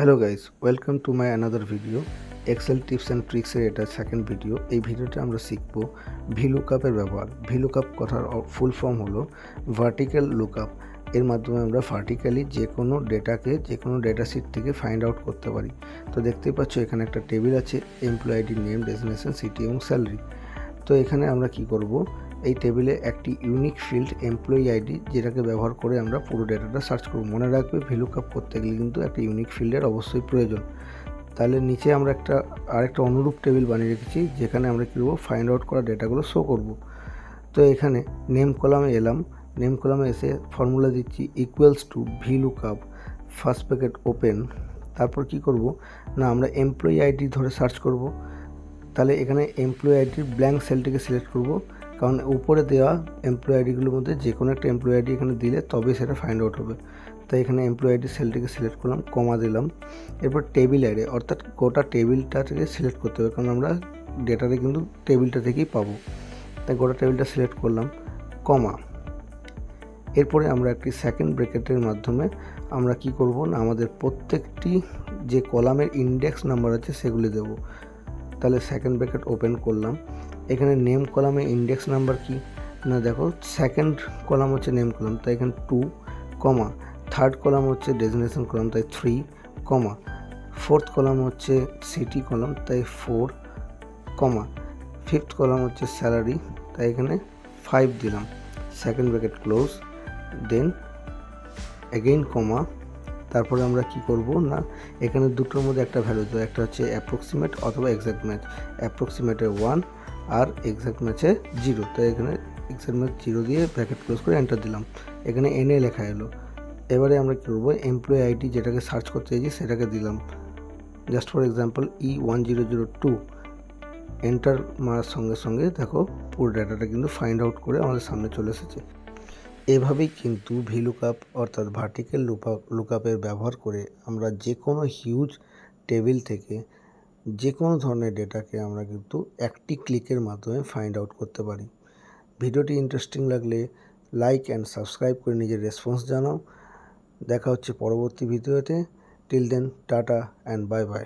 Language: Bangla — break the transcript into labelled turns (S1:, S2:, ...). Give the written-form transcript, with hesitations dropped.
S1: Hello guys, welcome to my another video. Excel tips and ট্রিক্সের এটা সেকেন্ড ভিডিও। এই ভিডিওতে আমরা শিখব ভিলুকআপের ব্যবহার। ভিলুকআপ কথার ফুল ফর্ম হলো ভার্টিক্যাল লুকআপ। এর মাধ্যমে আমরা ভার্টিক্যালি যে কোনো ডেটাকে যে কোনো ডেটা শিট থেকে ফাইন্ড আউট করতে পারি। তো দেখতেই পাচ্ছ এখানে একটা টেবিল আছে, employee ID, name, designation, city এবং স্যালারি। তো এখানে আমরা কি করব, এই টেবিলে একটি ইউনিক ফিল্ড এমপ্লয়ি আইডি, যেটাকে ব্যবহার করে আমরা পুরো ডেটাটা সার্চ করব। মনে রাখবে ভিলুকআপ করতে গেলে কিন্তু একটা ইউনিক ফিল্ডের অবশ্যই প্রয়োজন। তাহলে নিচে আমরা আরেকটা অনুরূপ টেবিল বানিয়ে রেখেছি, যেখানে আমরা কী করবো, ফাইন্ড আউট করা ডেটাগুলো শো করব। তো এখানে নেম কলামে এলাম, নেম কলামে এসে ফর্মুলা দিচ্ছি equals to VLOOKUP first bracket open. তারপর কি করব না, আমরা এমপ্লয়ি আইডি ধরে সার্চ করব। তাহলে এখানে এমপ্লয়ি আইডির ব্ল্যাঙ্ক সেলটিকে সিলেক্ট করব, কারণ উপরে দেওয়া এমপ্লয়ি আইডিগুলোর মধ্যে যে কোনো একটা এমপ্লয়ি আইডি এখানে দিলে তবে সেটা ফাইন্ড আউট হবে। তাই এখানে এমপ্লয়ি আইডি সেলটিকে সিলেক্ট করলাম, কমা দিলাম। এরপর টেবিল অ্যারে, অর্থাৎ গোটা টেবিলটা থেকে সিলেক্ট করতে হবে, কারণ আমরা ডেটাটা কিন্তু টেবিলটা থেকেই পাবো। তাই গোটা টেবিলটা সিলেক্ট করলাম, কমা। এরপরে আমরা একটি সেকেন্ড ব্র্যাকেটের মাধ্যমে আমরা কি করব না, আমাদের প্রত্যেকটি যে কলামের ইন্ডেক্স নাম্বার আছে সেগুলি দেব। তাহলে সেকেন্ড ব্র্যাকেট ওপেন করলাম। এখানে নেম কলামে ইন্ডেক্স নাম্বার কি না, দেখো সেকেন্ড কলাম হচ্ছে নেম কলাম, তাই এখানে 2, কমা। থার্ড কলাম হচ্ছে ডেজিগনেশন কলাম, তাই 3, কমা। ফোর্থ কলাম হচ্ছে সিটি কলাম, তাই 4, কমা। ফিফথ কলাম হচ্ছে স্যালারি, তাই এখানে 5 দিলাম। Second bracket close, then again comma. তারপরে আমরা কি করব না, এখানে দুটোর মধ্যে একটা ভ্যালু দেবো, একটা হচ্ছে অ্যাপ্রক্সিমেট অথবা এক্স্যাক্ট ম্যাচ। অ্যাপ্রক্সিমেটে 1 আর এক্স্যাক্ট ম্যাচে 0, তাই এখানে এক্স্যাক্ট ম্যাচ 0 দিয়ে ব্র্যাকেট ক্লোজ করে এন্টার দিলাম। এখানে এনএ লেখা এলো। এবারে আমরা কী করবো, এমপ্লয়ি আইডি যেটাকে সার্চ করতে চাইছি সেটাকে দিলাম, just for example E1002। Enter মারার সঙ্গে সঙ্গে দেখো পুরো ডাটাটা কিন্তু ফাইন্ড আউট করে আমাদের সামনে চলে এসেছে। এভাবেই কিন্তু ভিলুকআপ অর্থাৎ ভার্টিক্যাল লুকআপের ব্যবহার করে আমরা যে কোনো হিউজ টেবিল থেকে যে কোনো ধরনের ডেটাকে আমরা কিন্তু একটি ক্লিকের মাধ্যমে ফাইন্ড আউট করতে পারি। ভিডিওটি ইন্টারেস্টিং লাগলে লাইক অ্যান্ড সাবস্ক্রাইব করে নিজের রেসপন্স জানাও। দেখা হচ্ছে পরবর্তী ভিডিওতে। Till then, tata and bye by.